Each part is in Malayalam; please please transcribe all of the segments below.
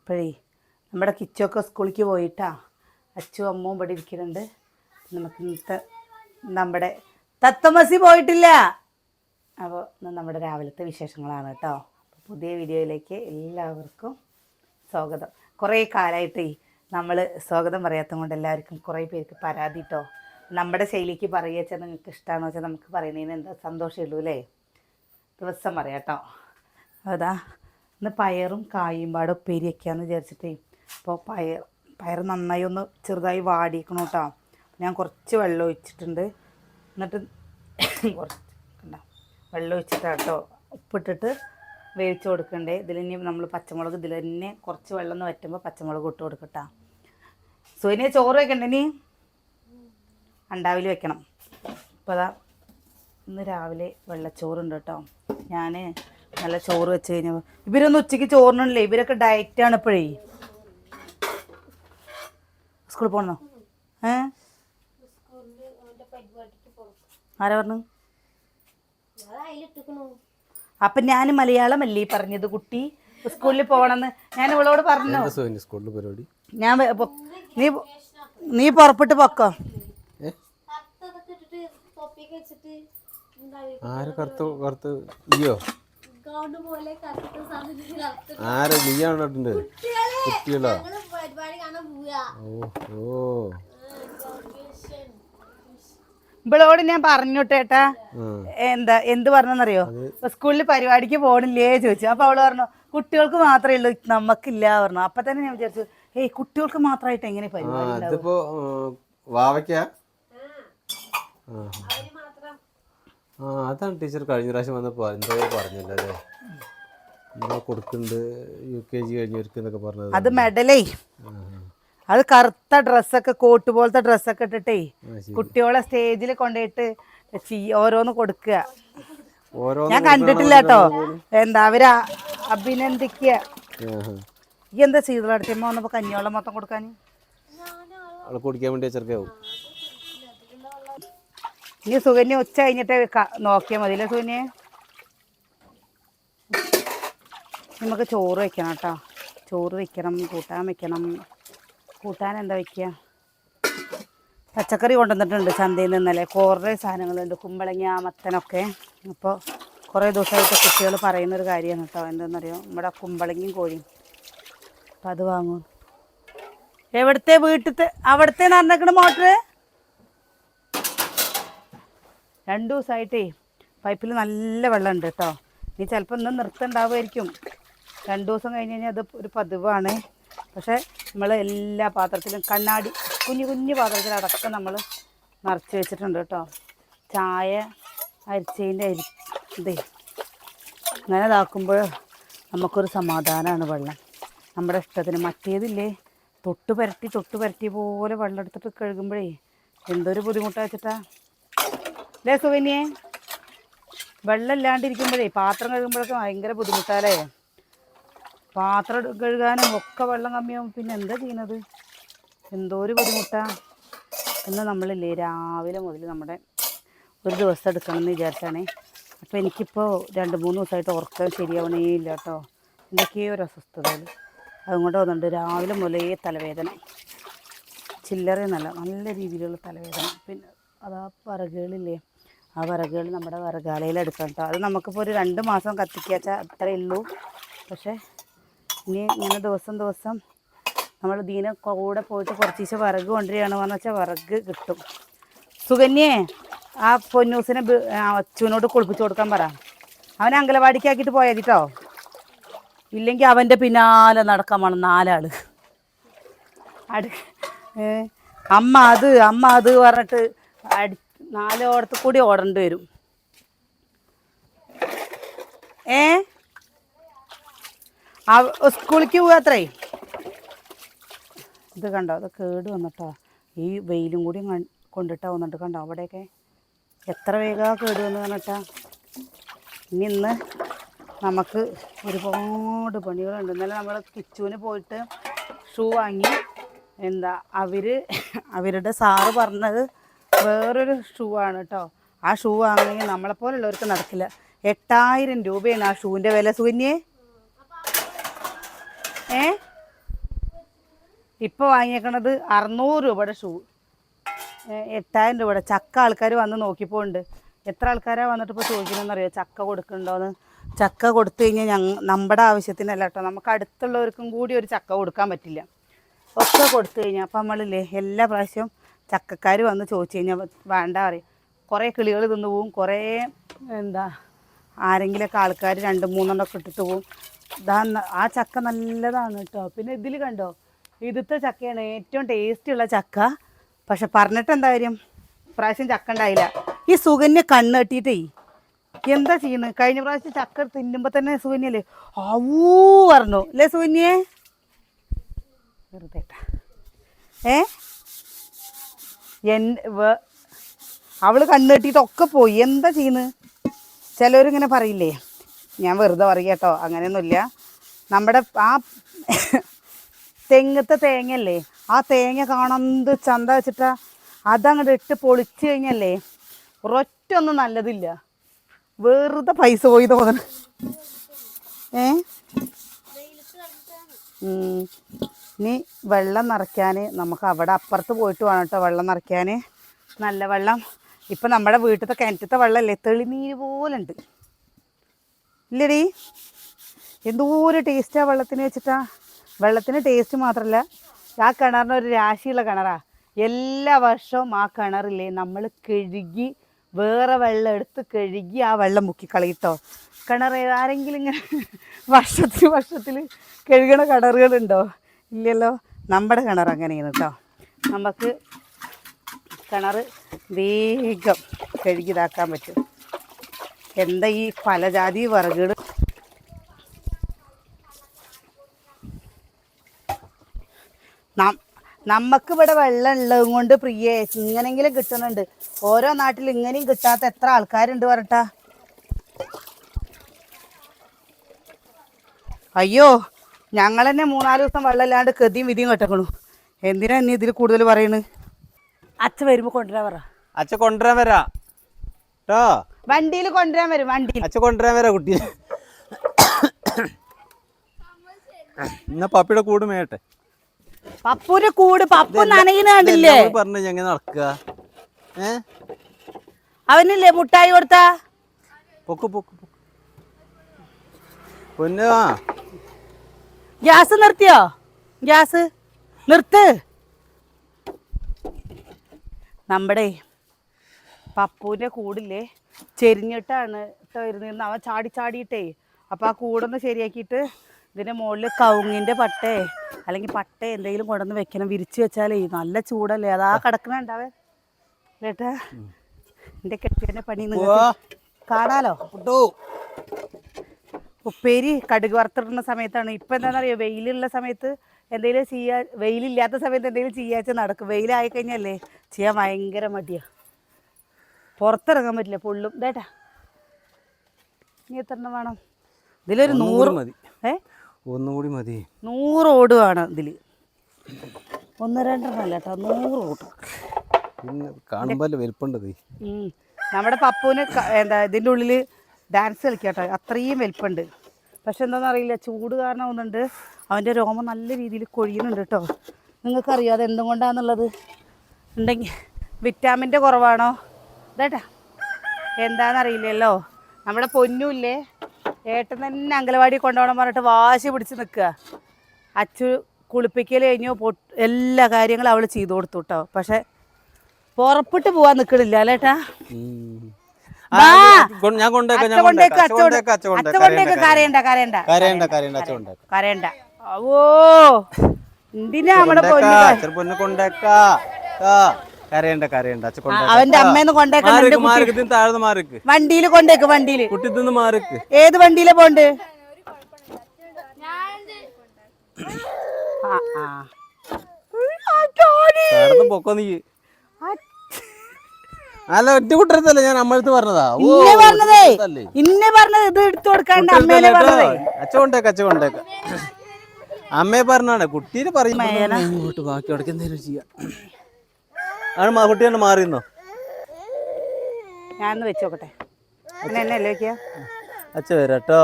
ഇപ്പോഴേ നമ്മുടെ കിച്ചൊക്കെ സ്കൂളിലേക്ക് പോയിട്ടാ അച്ഛനും അമ്മവും ഇവിടെ ഇരിക്കുന്നുണ്ട്. നമുക്ക് ഇന്നത്തെ നമ്മുടെ തത്തമസി പോയിട്ടില്ല. അപ്പോൾ നമ്മുടെ രാവിലത്തെ വിശേഷങ്ങളാണ് കേട്ടോ. പുതിയ വീഡിയോയിലേക്ക് എല്ലാവർക്കും സ്വാഗതം. കുറേ കാലമായിട്ടേ നമ്മൾ സ്വാഗതം പറയാത്തത് കൊണ്ട് എല്ലാവർക്കും കുറേ പേർക്ക് പരാതി കേട്ടോ. നമ്മുടെ ശൈലിക്ക് പറയുക വെച്ചാൽ നിങ്ങൾക്ക് ഇഷ്ടമാണെന്ന് വെച്ചാൽ നമുക്ക് പറയുന്നതിന് എന്താ സന്തോഷമുള്ളൂ അല്ലേ. ദിവസം പറയാം കേട്ടോ. അതാ ഇന്ന് പയറും കായും പാടെ ഉപ്പേരി വയ്ക്കാമെന്ന് വിചാരിച്ചിട്ടേ. അപ്പോൾ പയർ നന്നായി ഒന്ന് ചെറുതായി വാടിക്കണം കേട്ടോ. ഞാൻ കുറച്ച് വെള്ളം ഒഴിച്ചിട്ടുണ്ട്. എന്നിട്ട് കുറച്ച് വെള്ളം ഒഴിച്ചിട്ടാണ് കേട്ടോ ഉപ്പിട്ടിട്ട് വേവിച്ച് കൊടുക്കണ്ടേ. ഇതിലിനി നമ്മൾ പച്ചമുളക് ഇതിൽ തന്നെ കുറച്ച് വെള്ളം ഒന്ന് വറ്റുമ്പോൾ പച്ചമുളക് ഇട്ട് കൊടുക്കട്ടോ. സോനിയ ചോറ് വെക്കണ്ടേ? ഇനി അണ്ടാവിൽ വെക്കണം. അപ്പോൾ അതാ ഇന്ന് രാവിലെ വെള്ളച്ചോറുണ്ട് കേട്ടോ. ഞാൻ നല്ല ചോറ് വെച്ച് കഴിഞ്ഞപ്പോൾ ഇവരൊന്നും ഉച്ചയ്ക്ക് ചോറിനില്ലേ. ഇവരൊക്കെ ഡയറ്റാണ് ഇപ്പോഴേ. സ്കൂളിൽ പോകണോ? ആരാ പറഞ്ഞു? അപ്പം ഞാൻ മലയാളമല്ലേ പറഞ്ഞത് കുട്ടി സ്കൂളിൽ പോകണമെന്ന്. ഞാൻ ഇവളോട് പറഞ്ഞു. ഞാൻ നീ പുറപ്പെട്ട് പൊക്കോ. ഇവളോട് ഞാൻ പറഞ്ഞു ചേട്ടാ. എന്ത് പറഞ്ഞെന്നറിയോ? സ്കൂളിൽ പരിപാടിക്ക് പോകണില്ലേ ചോദിച്ചു. അപ്പൊ അവള് പറഞ്ഞു കുട്ടികൾക്ക് മാത്രമേ ഉള്ളൂ, നമുക്കില്ല പറഞ്ഞു. അപ്പൊ തന്നെ ഞാൻ വിചാരിച്ചു കുട്ടികൾക്ക് മാത്രമായിട്ട് എങ്ങനെ പരിപാടി? അതാണ് ടീച്ചർ കഴിഞ്ഞ പ്രാവശ്യം വന്നപ്പോൾ എന്തോ പറഞ്ഞില്ല അല്ലേ, എന്തോ കൊടുക്കുന്നുണ്ട് UKG കഴിഞ്ഞവർക്ക് പറഞ്ഞത്. അത് മെഡലേ, അത് കറുത്ത ഡ്രസ്സൊക്കെ കോട്ട് പോലത്തെ ഡ്രസ്സൊക്കെ ഇട്ടിട്ടേ കുട്ടികളെ സ്റ്റേജിൽ കൊണ്ടുപോയിട്ട് ഓരോന്ന് കൊടുക്കുക. ഞാൻ കണ്ടിട്ടില്ല കേട്ടോ. എന്താ അവര് അഭിനന്ദിക്കുക. ഈ എന്താ ശീതളടുത്തമ്മ വന്നപ്പോ കഞ്ഞിവെള്ളം മൊത്തം കൊടുക്കാൻ കുടിക്കാൻ വേണ്ടി ചെറുക്കാവും. ഇനി സുകന്യ ഉച്ച കഴിഞ്ഞിട്ട് നോക്കിയാൽ മതിയല്ലേ സുകന്യെ? നമുക്ക് ചോറ് വെക്കണം കേട്ടോ. ചോറ് വെക്കണം, കൂട്ടാൻ വെക്കണം. കൂട്ടാൻ എന്താ വയ്ക്കുക? പച്ചക്കറി കൊണ്ടുവന്നിട്ടുണ്ട് ചന്തയിൽ നിന്നല്ലേ. കുറേ സാധനങ്ങളുണ്ട്, കുമ്പളങ്ങ മത്തനൊക്കെ. അപ്പോൾ കുറേ ദിവസമായിട്ട് കുട്ടികൾ പറയുന്നൊരു കാര്യമാണ് കേട്ടോ. എന്താണെന്നറിയോ? നമ്മുടെ കുമ്പളങ്ങയും കോഴിയും. അപ്പം അത് വാങ്ങും. എവിടുത്തെ വീട്ടിലത്തെ അവിടുത്തെ നടന്നിക്കണ മോട്ടർ 2 ദിവസമായിട്ടേ പൈപ്പിൽ നല്ല വെള്ളമുണ്ട് കേട്ടോ. ഇനി ചിലപ്പോൾ ഇന്ന് നിർത്തുണ്ടാവുമായിരിക്കും. 2 ദിവസം കഴിഞ്ഞ് കഴിഞ്ഞാൽ അത് ഒരു പതിവാണ്. പക്ഷേ നമ്മൾ എല്ലാ പാത്രത്തിലും കണ്ണാടി കുഞ്ഞു കുഞ്ഞു പാത്രത്തിലടക്കം നമ്മൾ നിറച്ച് വെച്ചിട്ടുണ്ട് കേട്ടോ. ചായ അരിച്ചതിൻ്റെ ഇതേ അങ്ങനെ ഇതാക്കുമ്പോൾ നമുക്കൊരു സമാധാനമാണ്. വെള്ളം നമ്മുടെ ഇഷ്ടത്തിന്. മറ്റേതില്ലേ തൊട്ട് പരട്ടി പോലെ വെള്ളം എടുത്തിട്ട് കഴുകുമ്പോഴേ എന്തൊരു ബുദ്ധിമുട്ടാണ് വെച്ചിട്ടാ അല്ലേ സുകന്യെ? വെള്ളം ഇല്ലാണ്ടിരിക്കുമ്പോഴേ പാത്രം കഴുകുമ്പോഴൊക്കെ ഭയങ്കര ബുദ്ധിമുട്ടാലേ. പാത്രം കഴുകാനും ഒക്കെ വെള്ളം കമ്മിയാവും. പിന്നെ എന്താ ചെയ്യുന്നത്? എന്തോ ഒരു ബുദ്ധിമുട്ടാണ്. ഇന്ന് നമ്മളില്ലേ രാവിലെ മുതൽ നമ്മുടെ ഒരു ദിവസം എടുക്കണമെന്ന് വിചാരിച്ചാണേ. അപ്പോൾ എനിക്കിപ്പോൾ 2-3 ദിവസമായിട്ട് ഉറക്കം ശരിയാവണേ ഇല്ല കേട്ടോ. എന്തൊക്കെയോ ഒരു അസ്വസ്ഥതകൾ അതുകൊണ്ട് വന്നിട്ടുണ്ട്. രാവിലെ മുതലേ തലവേദന, ചില്ലറയെന്നല്ല നല്ല രീതിയിലുള്ള തലവേദന. പിന്നെ അതാ വിറകുകളില്ലേ, ആ വിറകുകൾ നമ്മുടെ വിറകാലയിൽ എടുക്കണം കേട്ടോ. അത് നമുക്കിപ്പോൾ ഒരു 2 മാസം കത്തിക്കാച്ചാൽ അത്രയേ ഉള്ളൂ. പക്ഷേ ഇനി ഇങ്ങനെ ദിവസം നമ്മൾ ദീനെ കൂടെ പോയിട്ട് കുറച്ച് വിറക് കൊണ്ടുവരികയാണെന്ന് വെച്ചാൽ വിറക് കിട്ടും. സുകന്യെ ആ പൊന്നൂസിനെ അച്ഛനോട് കുളിപ്പിച്ച് കൊടുക്കാൻ പറ. അവനെ അങ്കലവാടിക്കാക്കിയിട്ട് പോയാൽ കേട്ടോ. ഇല്ലെങ്കിൽ അവൻ്റെ പിന്നാലെ നടക്കാൻ വേണം 4 ആൾ. അമ്മ അത് പറഞ്ഞിട്ട് 4 ഓടത്ത് കൂടി ഓടേണ്ടി വരും. സ്കൂളിലേക്ക് പോകാത്രേ. ഇത് കണ്ടോ, അത് കേട് വന്നിട്ടോ. ഈ വെയിലും കൂടി കൊണ്ടിട്ടാ വന്നിട്ട് കണ്ടോ അവിടെയൊക്കെ എത്ര വേഗം കേട് വന്ന് പറഞ്ഞിട്ടാ. ഇന്ന് നമുക്ക് ഒരുപാട് പണികളുണ്ട്. ഇന്നലെ നമ്മൾ കിച്ചുവിന് പോയിട്ട് ഷൂ വാങ്ങി. എന്താ അവരുടെ സാറ് പറഞ്ഞത് വേറൊരു ഷൂ ആണ് കേട്ടോ. ആ ഷൂ വാങ്ങണമെങ്കിൽ നമ്മളെപ്പോലുള്ളവർക്ക് നടക്കില്ല. 8000 രൂപയാണ് ആ ഷൂവിൻ്റെ വില സുകന്യെ. ഇപ്പോൾ വാങ്ങിയേക്കണത് 600 രൂപയുടെ ഷൂ, 8000 രൂപയുടെ. ചക്ക ആൾക്കാർ വന്ന് നോക്കിപ്പോണ്ട്. എത്ര ആൾക്കാരാണ് വന്നിട്ട് ഇപ്പോൾ ചോദിക്കണമെന്നറിയോ ചക്ക കൊടുക്കുന്നുണ്ടോയെന്ന്. ചക്ക കൊടുത്തു കഴിഞ്ഞാൽ നമ്മുടെ ആവശ്യത്തിനല്ല കേട്ടോ, നമുക്ക് അടുത്തുള്ളവർക്കും കൂടി ഒരു ചക്ക കൊടുക്കാൻ പറ്റില്ല. ഒക്കെ കൊടുത്തു കഴിഞ്ഞാൽ അപ്പം നമ്മളില്ലേ എല്ലാ പ്രാവശ്യവും ചക്കക്കാർ വന്ന് ചോദിച്ചു കഴിഞ്ഞാൽ വേണ്ട പറയും. കുറേ കിളികൾ തിന്നു പോവും, കുറേ ആരെങ്കിലുമൊക്കെ ആൾക്കാർ 2-3 ഇട്ടിട്ട് പോവും. ആ ചക്ക നല്ലതാണ് കേട്ടോ. പിന്നെ ഇതിൽ കണ്ടോ, ഇതിലത്തെ ചക്കയാണ് ഏറ്റവും ടേസ്റ്റുള്ള ചക്ക. പക്ഷെ പറഞ്ഞിട്ട് എന്താ കാര്യം, പ്രാവശ്യം ചക്ക ഉണ്ടായില്ല. ഈ സുകന്യ കണ്ണ് കെട്ടിയിട്ടേ എന്താ ചെയ്യുന്നത്? കഴിഞ്ഞ പ്രാവശ്യം ചക്ക തിന്നുമ്പോൾ തന്നെ സുകന്യല്ലേ ഊ പറഞ്ഞു അല്ലേ സുകന്യേ? വെറുതെ അവള് കണ്ണ് കെട്ടിയിട്ടൊക്കെ പോയി. എന്താ ചെയ്യുന്നത്? ചിലവരിങ്ങനെ പറയില്ലേ, ഞാൻ വെറുതെ പറയുക കേട്ടോ, അങ്ങനെയൊന്നുമില്ല. നമ്മുടെ ആ തെങ്ങത്തെ തേങ്ങയല്ലേ, ആ തേങ്ങ കാണന്ത് ചന്ത വെച്ചിട്ടാ അതങ്ങോട്ട് ഇട്ട് പൊളിച്ച് കഴിഞ്ഞല്ലേ ഒരൊറ്റൊന്നും നല്ലതില്ല. വെറുതെ പൈസ പോയി തോന്നണം. ഇനി വെള്ളം നിറയ്ക്കാൻ നമുക്ക് അവിടെ അപ്പുറത്ത് പോയിട്ട് വേണം കേട്ടോ വെള്ളം നിറയ്ക്കാൻ. നല്ല വെള്ളം. ഇപ്പം നമ്മുടെ വീട്ടിലത്തെ കിണറ്റത്തെ വെള്ളമല്ലേ തെളിനീര് പോലെ ഉണ്ട് ഇല്ലടി. എന്തോരം ടേസ്റ്റാണ് വെള്ളത്തിന് വെച്ചിട്ടാ. വെള്ളത്തിന് ടേസ്റ്റ് മാത്രമല്ല, ആ കിണറിന് ഒരു രാശിയുള്ള കിണറാണ്. എല്ലാ വർഷവും ആ കിണറില്ലേ നമ്മൾ കഴുകി വേറെ വെള്ളം എടുത്ത് കഴുകി ആ വെള്ളം മുക്കിക്കളയിട്ടോ. കിണർ ആരെങ്കിലും ഇങ്ങനെ വർഷത്തിൽ കഴുകണ കിണറുകളുണ്ടോ? ഇല്ലല്ലോ. നമ്മുടെ കിണർ അങ്ങനെയാണ് കേട്ടോ. നമുക്ക് കിണർ വേഗം കഴുകിതാക്കാൻ പറ്റും. എന്താ ഈ പലജാതി വിറകുകൾ. നമുക്കിവിടെ വെള്ളം ഉള്ളതും കൊണ്ട് പ്രിയേ ഇങ്ങനെങ്കിലും കിട്ടുന്നുണ്ട്. ഓരോ നാട്ടിൽ ഇങ്ങനെയും കിട്ടാത്ത എത്ര ആൾക്കാരുണ്ട് പറഞ്ഞിട്ടാ. അയ്യോ, ഞങ്ങൾ തന്നെ 3-4 ദിവസം വെള്ളം ഇല്ലാണ്ട് ഗതിയും വിധിയും കെട്ടക്കണു. എന്തിനാ ഇനി ഇതിൽ കൂടുതൽ പറയണ്? അച്ഛൻ വരുമ്പോൾ കൊണ്ടുവരാൻ പറ. അച്ഛൻ കൊണ്ടുവരാൻ വരാ കേട്ടോ. വണ്ടിയിൽ കൊണ്ടുവരാൻ വരും. വണ്ടിയിൽ അച്ഛൻ കൊണ്ടുവരാൻ വരാ കുട്ടി. എന്നാ പപ്പിയുടെ കൂട് മേയട്ടെ. പപ്പൂന്റെ കൂട് പപ്പു നനയുന്ന കണ്ടില്ലേ? പറഞ്ഞു എങ്ങനെ നടക്കുക? അവനില്ലേ മുട്ടായി കൊടുത്താ പൊക്ക് പൊക്ക് പൊക്ക്. പൊന്നു ഗ്യാസ് നിർത്തിയോ? ഗ്യാസ് നിർത്ത്. നമ്മുടെ പപ്പൂൻ്റെ കൂടില്ലേ ചെരിഞ്ഞിട്ടാണ് കേട്ടോ ഇരുന്നിരുന്നത്. അവൻ ചാടിയിട്ടേ. അപ്പോൾ ആ കൂടൊന്ന് ശരിയാക്കിയിട്ട് ഇതിൻ്റെ മുകളിൽ കവുങ്ങിൻ്റെ പട്ടേ അല്ലെങ്കിൽ പട്ട എന്തെങ്കിലും കൊണ്ടുവന്ന് വെക്കണം. വിരിച്ച് വെച്ചാലേ നല്ല ചൂടല്ലേ. അതാ കിടക്കണുണ്ടാവേ ചേട്ടാ. എൻ്റെ കെട്ടിയൻ്റെ പണി നിങ്ങൾക്ക് കാണാലോ. ഉപ്പേരി കടുക് വറുത്തിടുന്ന സമയത്താണ്. ഇപ്പം എന്താണെന്നറിയോ, വെയിലുള്ള സമയത്ത് എന്തെങ്കിലും വെയിലില്ലാത്ത സമയത്ത് എന്തെങ്കിലും ചെയ്യാച്ച നടക്കും. വെയിലായി കഴിഞ്ഞല്ലേ ചെയ്യാൻ ഭയങ്കര മടിയാണ്. പുറത്തിറങ്ങാൻ പറ്റില്ല പൊള്ളും. ഇതേട്ടാ ഇനി എത്ര എണ്ണം വേണം? ഇതിലൊരു 100 മതി. ഒന്നുകൂടി മതി. 100 ഓട് വേണം ഇതിൽ. 1-2 അല്ല കേട്ടോ, 100 ഓട്. പിന്നെ കാണുമ്പോൾ വലിപ്പുണ്ടത്. നമ്മുടെ പപ്പുവിന് ഇതിൻ്റെ ഉള്ളിൽ ഡാൻസ് കളിക്കാട്ടോ, അത്രയും വലിപ്പമുണ്ട്. പക്ഷെ എന്താണെന്നറിയില്ല, ചൂട് കാരണം ഒന്നുണ്ട് അവൻ്റെ രോമം നല്ല രീതിയിൽ കൊഴിയുന്നുണ്ട് കേട്ടോ. നിങ്ങൾക്കറിയോ അത് എന്തും കൊണ്ടാണെന്നുള്ളത്? ഉണ്ടെങ്കിൽ വിറ്റാമിൻ്റെ കുറവാണോ? ഇതേട്ടാ എന്താണെന്നറിയില്ലല്ലോ. നമ്മുടെ പൊന്നുമില്ലേ ഏട്ടൻ തന്നെ അംഗനവാടി കൊണ്ടുപോകണം പറഞ്ഞിട്ട് വാശി പിടിച്ച് നിൽക്കുക. അച്ചു കുളിപ്പിക്കൽ കഴിഞ്ഞു എല്ലാ കാര്യങ്ങളും അവൾ ചെയ്തു കൊടുത്തു കേട്ടോ. പക്ഷെ പുറപ്പെട്ട് പോവാൻ നിൽക്കണില്ല അല്ലേട്ടാ. കരയണ്ട. ഓ എന്തിനാ നമ്മുടെ അവന്റെ അമ്മേന്ന് കൊണ്ടേക്കാൻ വണ്ടിയിൽ കൊണ്ടേക്ക്. വണ്ടിയിൽ ഏത് വണ്ടിയിലെ പോണ്ട്? അല്ല ഒറ്റ കുട്ടരത്തല്ലേ ഞാൻ അമ്മടുത്ത് പറഞ്ഞതാ. ഇന്നെ പറഞ്ഞത് ഇത് എടുത്തു കൊടുക്കാണ്ട് അമ്മേനെ പറഞ്ഞതേ. അച്ഛ കൊണ്ടേക്ക അമ്മയെ പറഞ്ഞാണ് കുട്ടീനെ പറയുമ്പോട്ട് ബാക്കി അടക്കം എന്തേലും ചെയ്യാം. ആണ് കുട്ടി തന്നെ മാറിയെന്നോ? ഞാനൊന്ന് വെച്ചോക്കട്ടെ. എന്നല്ലേ വെക്കുക? അച്ഛ വരാട്ടോ.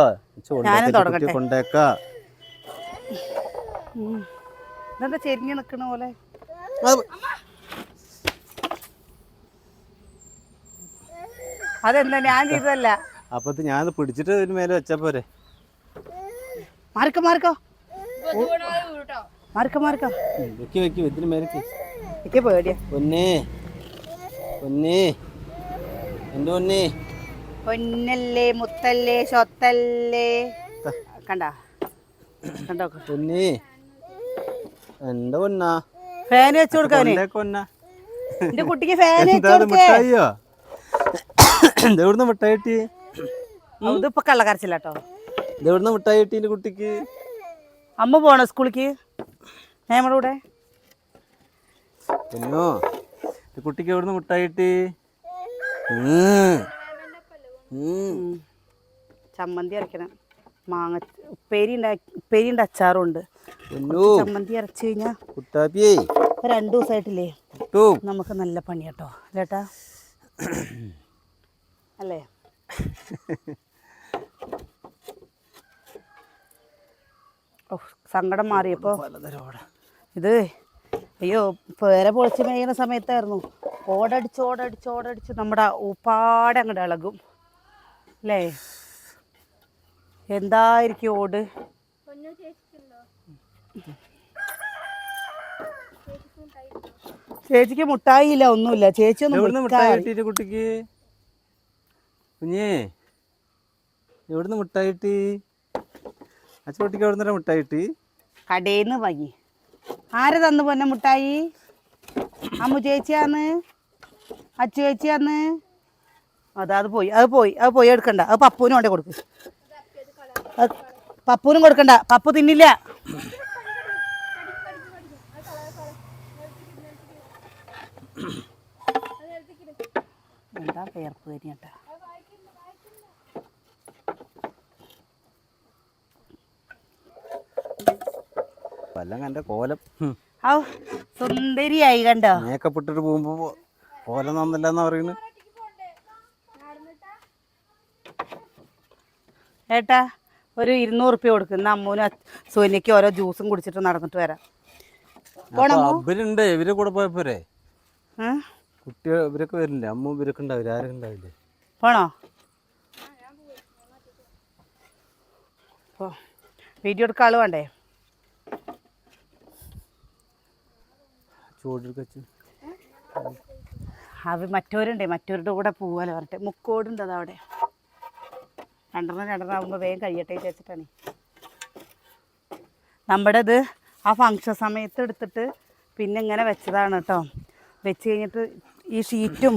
ഞാനും തുടങ്ങട്ടെ. കൊണ്ടേക്ക ഇതെന്താ ചെരിഞ്ഞ് നിക്കണ പോലെ? അതെന്താ ഞാൻ ചെയ്തതല്ല. അപ്പൊ ഞാൻ പിടിച്ചിട്ട് ഒരു മേലെ വെച്ചാ പോരെ? മാറിക്കോ മാറിക്കോ മാറിക്കോ മാറിക്കോ. വെക്കി വെക്കി ഇതിന് മേലേക്ക്. എനിക്ക് പേടിയാ. പൊന്നേ പൊന്നേ എന്റെ പൊന്നേ. പൊന്നല്ലേ മുത്തല്ലേ സ്വത്തല്ലേ. കണ്ടോ കണ്ടോ പൊന്നേ എന്റെ പൊന്നാ. ഫാൻ വെച്ചു കൊടുക്കാന്. എന്റെ കുട്ടിക്ക് ഫാൻ വെച്ചു കൊടുക്കേ. ഇതെവിടുന്ന് മിഠായി കിട്ടി? ഇതിപ്പോ കള്ളക്കരച്ചില്ലാട്ടോ. ഇതെവിടുന്ന് മിഠായി കിട്ടി എന്റെ കുട്ടിക്ക്? അമ്മ പോണോ സ്കൂളിക്ക് നമ്മുടെ കൂടെ? പൊന്നോ കുട്ടിക്ക് എവിടുന്ന് മിഠായി കിട്ടി? ചമ്മന്തി അരക്കണം. മാങ്ങ ഉപ്പേരിണ്ട് അച്ചാറും ഉണ്ട്. ചമ്മന്തി അരച്ചു കഴിഞ്ഞാ 2 ദിവസമായിട്ടില്ലേ നമുക്ക് നല്ല പണിയാട്ടോ ചേട്ടാ അല്ലേ? ഓ സങ്കടം മാറിയപ്പോ ഇത് അയ്യോ പേര പൊളിച്ച് മേയുന്ന സമയത്തായിരുന്നു. ഓടടിച്ച് നമ്മുടെ ഉപ്പാടെ അങ്ങോട്ട് ഇളകും അല്ലേ? എന്തായിരിക്കും ഓട്. ചേച്ചിക്ക് മുട്ടായി ഇല്ല, ഒന്നുമില്ല. ചേച്ചി ഒന്നും കുട്ടിക്ക് കുഞ്ഞേ എവിടുന്ന് മുട്ടായി കിട്ടി? അച്ഛക്കുട്ടിക്ക് എവിടുന്ന മുട്ടായി കിട്ടി? കടേന്ന് വാങ്ങി. ആര് തന്നു പൊന്നെ മുട്ടായി? അമ്മു ചേച്ചിയാന്ന്, അച്ചു ചേച്ചിയാന്ന്. അത് പോയി എടുക്കണ്ട. അത് പപ്പൂനും കൊണ്ടേ കൊടുക്ക്. പപ്പൂനും കൊടുക്കണ്ട, പപ്പു തിന്നില്ല. എന്താ പേർപ്പ് തന്നെയാട്ടാ. എന്റെ കോലം സുന്ദരിയായി കണ്ടോ? മേക്കപ്പ് ഇട്ടിട്ട് പോകുമ്പോ കോലം നന്നില്ലെന്നാ പറയുന്നത്. ഏട്ടാ ഒരു 200 റുപ്യ കൊടുക്കുന്ന അമ്മൂന് സോനിയക്ക് ഓരോ ജ്യൂസും കുടിച്ചിട്ട് നടന്നിട്ട് വരാം. ഇവരുണ്ട്, ഇവരെ കൂടെ പോയപ്പോരെ? കുട്ടികൾ ഇവരൊക്കെ വരില്ലേ? അമ്മ ഇവരൊക്കെ ഉണ്ടാവില്ല, ആരൊക്കെ ഉണ്ടാവില്ലേ? പോണോ? വീഡിയോ എടുക്കാൻ ആള് വേണ്ടേ? മറ്റവരുണ്ടേ, മറ്റവരുടെ കൂടെ പോവാലോ പറഞ്ഞിട്ട്. മുക്കോടുണ്ട് അതവിടെ. 2 ആകുമ്പോൾ വേഗം കഴിയട്ടെ വിചാരിച്ചിട്ടാണ്. നമ്മുടെ ഇത് ആ ഫങ്ഷൻ സമയത്ത് എടുത്തിട്ട് പിന്നെ ഇങ്ങനെ വെച്ചതാണ് കേട്ടോ. വെച്ച് കഴിഞ്ഞിട്ട് ഈ ഷീറ്റും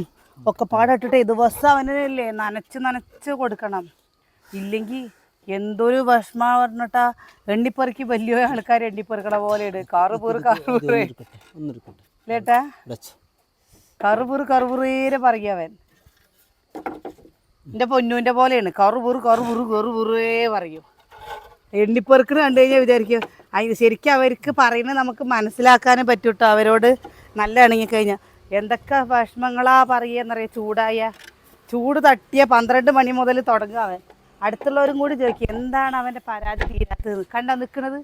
ഒക്കെ പാടിട്ടിട്ട് ദിവസം അവനല്ലേ നനച്ച് കൊടുക്കണം. ഇല്ലെങ്കിൽ എന്തൊരു വിഷമ പറഞ്ഞിട്ടാ. എണ്ണിപ്പെറുക്കി വലിയ ആൾക്കാർ എണ്ണിപ്പെറുക്കണ പോലെ ഇട്. ലേട്ടാ കറുപുറേരെ പറയവൻ. എൻ്റെ പൊന്നൂൻ്റെ പോലെയാണ്. കറുപുറേ പറയൂ. എണ്ണിപ്പെറുക്കിന് കണ്ടു കഴിഞ്ഞാൽ വിചാരിക്കും അതിന് ശരിക്കും അവർക്ക് പറയുന്നത് നമുക്ക് മനസ്സിലാക്കാനും പറ്റൂട്ടോ. അവരോട് നല്ല ഇണങ്ങിക്കഴിഞ്ഞാൽ എന്തൊക്കെ വിഷമങ്ങളാ പറയുകയെന്നറിയാം. ചൂട് തട്ടിയ 12 മണി മുതൽ തുടങ്ങുക അവൻ. അടുത്തുള്ളവരും കൂടി ചോദിക്കും എന്താണ് അവൻ്റെ പരാതി തീരാത്തത്. കണ്ടാ നിൽക്കുന്നത്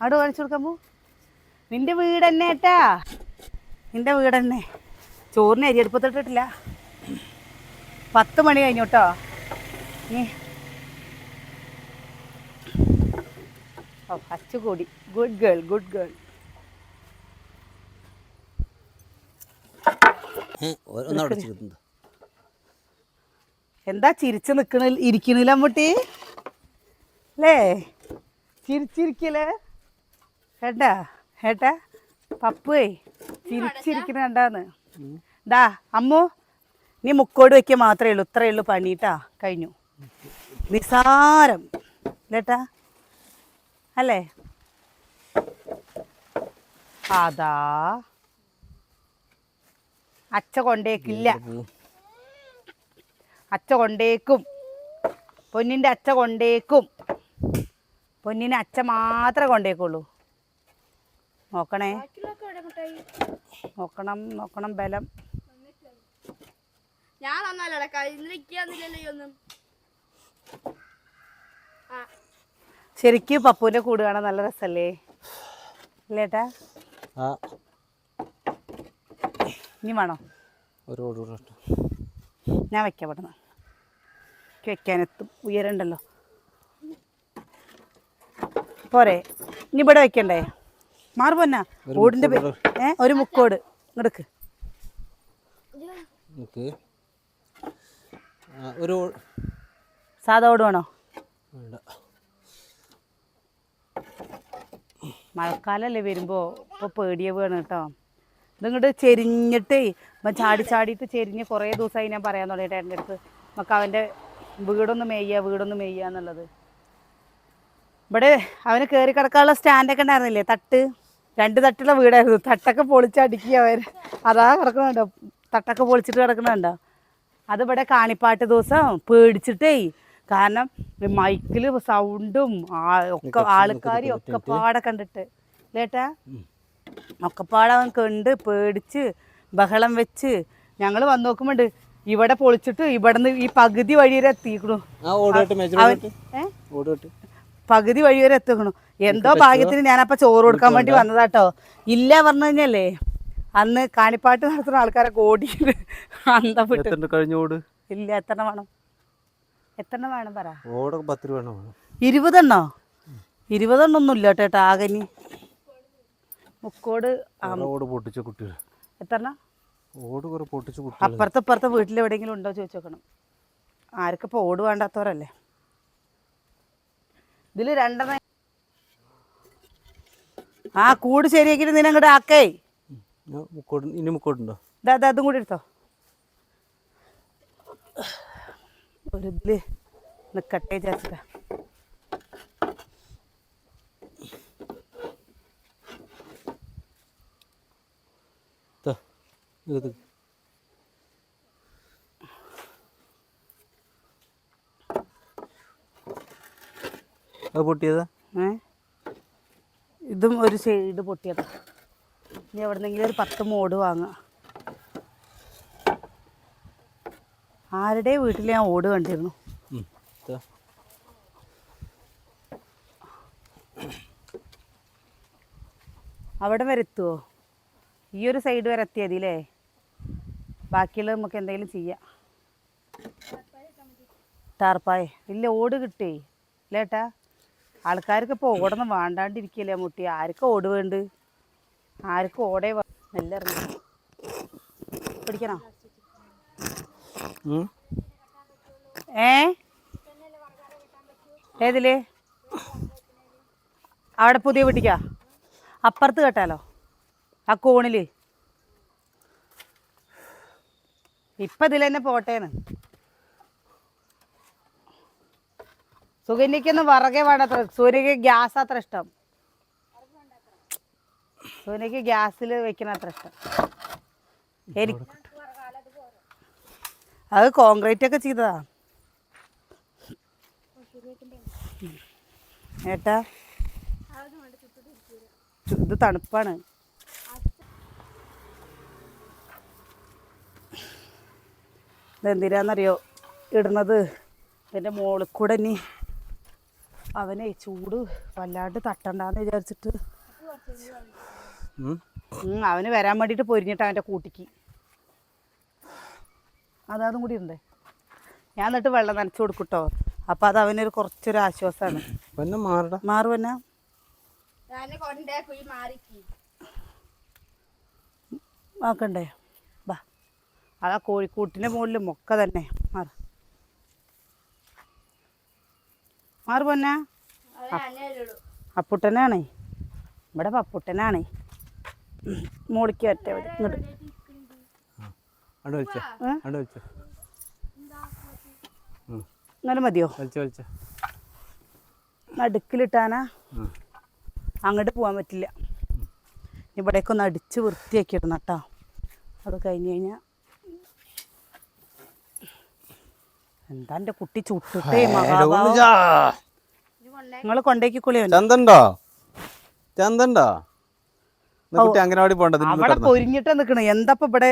അവിടെ കാണിച്ചു കൊടുക്കാൻ പോ. നിൻ്റെ വീട് തന്നെ ഏട്ടാ, നിൻ്റെ വീട് തന്നെ. ചോറിന് അരി അടുപ്പത്തിട്ടിട്ടില്ല. 10 മണി കഴിഞ്ഞു കേട്ടോ. അച്ചുകൂടി ഗുഡ് ഗേൾ. എന്താ ചിരിച്ച് ഇരിക്കണില്ല അമ്മൂട്ടി അല്ലേ? ചിരിച്ചിരിക്കല് ഏട്ടാ പപ്പുവേ ചിരിച്ചിരിക്കണ കണ്ടാന്ന്. ദാ അമ്മു നീ മുക്കോട് വയ്ക്കുക മാത്രമേ ഉള്ളൂ. ഇത്രയേ ഉള്ളൂ പണിട്ടാ. കഴിഞ്ഞു. നിസാരം ലേട്ടാ അല്ലേ? അതാ അച്ഛ കൊണ്ടേക്കില്ല. അച്ഛ കൊണ്ടേക്കും. പൊന്നിൻ്റെ അച്ഛ കൊണ്ടേക്കും. പൊന്നിനെ അച്ഛ മാത്രമേ കൊണ്ടേക്കുള്ളൂ. നോക്കണം ബലം. ശരിക്കും പപ്പുവിൻ്റെ കൂട് കാണാൻ നല്ല രസമല്ലേ? ഇല്ലേട്ടാ? ആ ഇനി വേണോ? ഒരു ഓട് കൂടെ ഇട്ടോ. ഞാൻ വെക്കാം പെട്ടെന്ന്. എനിക്ക് വെക്കാനെത്തും, ഉയരണ്ടല്ലോ. പോരെ, ഇനി ഇവിടെ വെക്കണ്ടേ? മാറി പോന്നാ ഓടിൻ്റെ ഒരു മുക്കോട് ഇങ്ങോട്ട് ഒരു സാധാ ഓട് വേണോ? വേണ്ട. മഴക്കാലല്ലേ വരുമ്പോൾ ഇപ്പോൾ പേടിയ വീണ് കേട്ടോ. ഇതിങ്ങോട്ട് ചെരിഞ്ഞിട്ടേ ഇപ്പം ചാടിയിട്ട് ചെരിഞ്ഞ് കുറേ ദിവസമായി ഞാൻ പറയാൻ തുടങ്ങിയിട്ട് എൻ്റെ അടുത്ത് നമുക്ക് അവൻ്റെ വീടൊന്ന് മെയ്യുക എന്നുള്ളത്. ഇവിടെ അവന് കയറി കിടക്കാനുള്ള സ്റ്റാൻഡൊക്കെ ഉണ്ടായിരുന്നില്ലേ, തട്ട്, 2 തട്ടുള്ള വീടായിരുന്നു. തട്ടൊക്കെ പൊളിച്ചടുക്കി അവൻ അതാ കിടക്കുന്നുണ്ടോ, തട്ടൊക്കെ പൊളിച്ചിട്ട് കിടക്കുന്നുണ്ടോ. അതിവിടെ കാണിപ്പാട്ട് ദിവസം പേടിച്ചിട്ടേ, കാരണം മൈക്കിൽ സൗണ്ടും ഒക്കെ ആൾക്കാരും ഒക്കെ പാടെ കണ്ടിട്ട് ലേട്ടാ, ഒക്കെപ്പാടെ അവൻ കണ്ട് പേടിച്ച് ബഹളം വെച്ച് ഞങ്ങൾ വന്ന് നോക്കുമ്പോണ്ട് ഇവിടെ പൊളിച്ചിട്ട് ഇവിടുന്ന് ഈ പകുതി വഴി വരെ എത്തിക്കണു. പകുതി വഴി വരെ എത്തിക്കണു. എന്തോ ഭാഗ്യത്തിന് ഞാനപ്പോൾ ചോറ് കൊടുക്കാൻ വേണ്ടി വന്നതാട്ടോ. ഇല്ല പറഞ്ഞു കഴിഞ്ഞല്ലേ അന്ന് കാണിപ്പാട്ട് നടത്തുന്ന ആൾക്കാരൊക്കെ ഓടിയിട്ട് അന്തപ്പെട്ട് കഴിഞ്ഞോട് ഇല്ല. എത്രണ്ണം വേണം? എത്രണ്ണം വേണം പറ? 10 രൂപ വേണം. 20 എണ്ണോ? 20 എണ്ണം ഒന്നും ഇല്ല കേട്ടോ. ആകനി മുക്കോട് പൊട്ടിച്ച കുട്ടികൾ എത്രണ്ണ? ഓട് കുറെ പൊട്ടിച്ച കുട്ടികൾ അപ്പുറത്തെ വീട്ടിൽ എവിടെയെങ്കിലും ഉണ്ടോ ചോദിച്ചു നോക്കണം. ആർക്കും ഇപ്പോൾ ഓട് വേണ്ടാത്തവരല്ലേ. ഇതിൽ 2 ആ കൂട് ശരിയാക്കിയിട്ട് നിനങ്ങോട്ട് ആക്കേ. ഇനി മുക്കോട്ടുണ്ടോ? അതും കൂടി എടുത്തോ. ഒരു ഇതില് നിക്കട്ടെ ചേച്ചിട്ടാ. പൊട്ടിയതാ? ഇതും ഒരു സൈഡ് പൊട്ടിയതാ. ഇനി എവിടെന്നെങ്കിലും ഒരു 10 മോട് വാങ്ങാം. ആരുടെ വീട്ടിൽ ഞാൻ ഓട് കണ്ടിരുന്നു. അവിടെ വരെ എത്തുമോ? ഈ ഒരു സൈഡ് വരെ എത്തിയതി അല്ലേ? ബാക്കിയുള്ളത് നമുക്ക് എന്തെങ്കിലും ചെയ്യാം. ടാർപ്പായ ഇല്ല, ഓട് കിട്ടേ ഇല്ലേട്ടാ. ആൾക്കാർക്ക് ഇപ്പോൾ ഓടൊന്നും വേണ്ടാണ്ടിരിക്കില്ലേ മുട്ടി. ആർക്കും ഓട് വേണ്ട, ആർക്കും ഓടേ നെല്ല് ഇറങ്ങി പിടിക്കണോ? ഏതില്? അവിടെ പുതിയ വീട്ടിക്കാ അപ്പുറത്ത് കേട്ടാലോ, ആ കോണില്. ഇപ്പം ഇതിൽ തന്നെ പോട്ടേന്ന്. സുകന്യക്കൊന്നും വറകെ വേണ്ടത്ര. സൂര്യക്ക് ഗ്യാസ് അത്ര ഇഷ്ടം. സൂര്യക്ക് ഗ്യാസിൽ വെക്കണ അത്ര ഇഷ്ടം. അത് കോൺക്രീറ്റ് ഒക്കെ ചെയ്തതാ ഏട്ടാ. ഇത് തണുപ്പാണ്. ഇതെന്തിനാന്നറിയോ ഇടുന്നത്? എൻ്റെ മോളിൽ കൂടെ ഇനി അവനെ ചൂട് വല്ലാണ്ട് തട്ടണ്ടാന്ന് വിചാരിച്ചിട്ട് അവന് വരാൻ വേണ്ടിയിട്ട് പൊരിഞ്ഞിട്ട് അവൻ്റെ കൂട്ടിക്ക്. അതും കൂടി ഉണ്ടേ. ഞാൻ എന്നിട്ട് വെള്ളം നനച്ചു കൊടുക്കൂട്ടോ. അപ്പം അത് അവനൊരു കുറച്ചൊരു ആശ്വാസമാണ്. മാറുവന്ന ആക്കണ്ടേ? ബാ, അതാ കോഴിക്കൂട്ടിൻ്റെ മുകളിൽ മൊക്ക തന്നെ. മാറു പൊന്ന. അപ്പുട്ടനാണേ ഇവിടെ, പപ്പുട്ടനാണേ. മോളിക്ക് വരട്ടെ ഇങ്ങോട്ട്. അങ്ങനെ മതിയോ? നടുക്കിലിട്ടാനാ? അങ്ങോട്ട് പോകാൻ പറ്റില്ല. ഇവിടേക്കൊന്ന് അടിച്ച് വൃത്തിയാക്കി ഇടണം കേട്ടോ. അത് കഴിഞ്ഞ് കഴിഞ്ഞാൽ എന്താ എൻ്റെ കുട്ടി ചുട്ടിട്ടേ നിങ്ങൾ കൊണ്ടേക്കിക്കൊള്ളിയോ? അവിടെ പൊരിഞ്ഞിട്ട് നിക്കണ എന്താ ഇവിടെ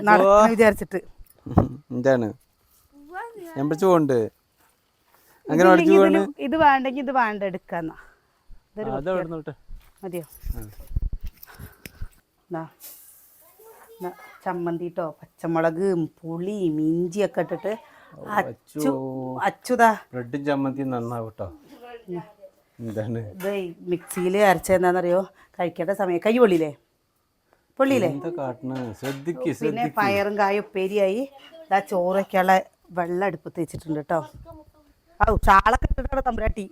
നടക്കുന്ന വിചാരിച്ചിട്ട്. ഇത് വേണ്ടെങ്കിൽ ഇത് വേണ്ട എടുക്കാന്നാ. മതിയോ? ചമ്മന്തി കേട്ടോ, പച്ചമുളക് പുളിയും ഇഞ്ചിയൊക്കെ ഇട്ടിട്ട് അച്ചുതാ ബ്രെഡും ചമ്മന്തി നന്നാവട്ടോ. എന്താണ് ഇത് മിക്സിയിൽ അരച്ചെന്താണെന്നറിയോ? കഴിക്കേണ്ട സമയം കൈ പൊള്ളിയില്ലേ? പൊള്ളിയില്ലേ? പിന്നെ പയറും കായും ഉപ്പേരിയായി. ഇതാ ചോറൊക്കെയുള്ള വെള്ളം അടുപ്പത്ത് വെച്ചിട്ടുണ്ട് കേട്ടോ. ചാളൊക്കെ ഇട്ടിട്ടാണ് തമ്പുരാട്ടി.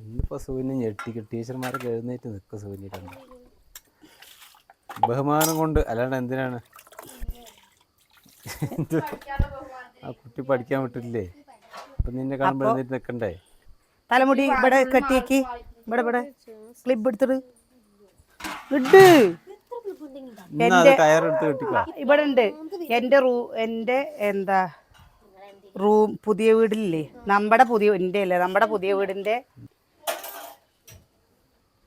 ഇന്നിപ്പോ സൂര്യനെ ഞെട്ടിക്കും. ടീച്ചർമാരൊക്കെ എഴുന്നേറ്റ് നിൽക്കുക സൂര്യനെ ബഹുമാനം കൊണ്ട്, അല്ലാണ്ട് എന്തിനാണ്? ആ കുട്ടി പഠിക്കാൻ വിട്ടില്ലേ? അപ്പൊ നിന്നെ കാണുമ്പോൾ എഴുന്നേറ്റ് നിൽക്കണ്ടേ? തലമുടി ഇവിടെ കെട്ടിയേക്ക്, ഇവിടെ ക്ലിപ്പ് എടുത്തിട്ട് ഇട്. ഇവിടെ ഉണ്ട് എന്റെ എന്താ റൂം, പുതിയ വീടില്ലേ, നമ്മുടെ പുതിയ വീടിന്റെ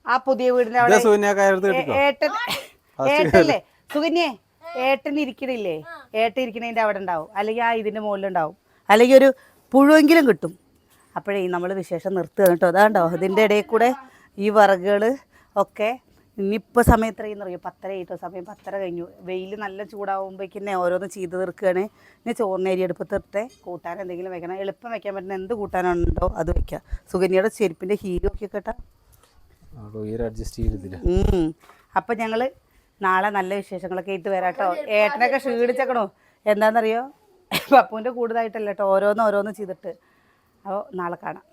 ആ പുതിയ വീടിന്റെ അവിടെ ഏട്ടല്ലേ സുകന്യേ, ഏട്ടൻ ഇരിക്കണില്ലേ? ഏട്ടൻ ഇരിക്കണതിന്റെ അവിടെ ഉണ്ടാവും, അല്ലെങ്കിൽ ആ ഇതിന്റെ മുകളിലുണ്ടാവും, അല്ലെങ്കിൽ ഒരു പുഴുവെങ്കിലും കിട്ടും. അപ്പോഴേ നമ്മൾ വിശേഷം നിർത്തുകയാണ് കേട്ടോ. അതാണ്ടോ ഇതിൻ്റെ ഇടയിൽ കൂടെ ഈ വിറകുകൾ ഒക്കെ. ഇനിയിപ്പോൾ സമയം എത്രയെന്ന് അറിയോ? 10:30 ആയിട്ടോ. സമയം 10:30 കഴിഞ്ഞു. വെയിൽ നല്ല ചൂടാവുമ്പോഴേക്കിന്നെ ഓരോന്ന് ചെയ്ത് തീർക്കുകയാണ്. ഇനി ചോറിനരി അടുപ്പത്തിട്ട് കൂട്ടാൻ എന്തെങ്കിലും വെക്കണം. എളുപ്പം വെക്കാൻ പറ്റുന്ന എന്ത് കൂട്ടാനുണ്ടോ അത് വെക്കുക. സുകന്യയുടെ ചെരുപ്പിൻ്റെ ഹീരോ ഒക്കെ കേട്ടോ. അപ്പം ഞങ്ങൾ നാളെ നല്ല വിശേഷങ്ങളൊക്കെ ആയിട്ട് വരാം കേട്ടോ. ഏട്ടനൊക്കെ ക്ഷീണിച്ചേക്കണോ? എന്താണെന്നറിയോ? പപ്പുവിൻ്റെ കൂടുതലായിട്ടല്ല കേട്ടോ, ഓരോന്ന് ചെയ്തിട്ട്. അപ്പോൾ നാളെ കാണാം.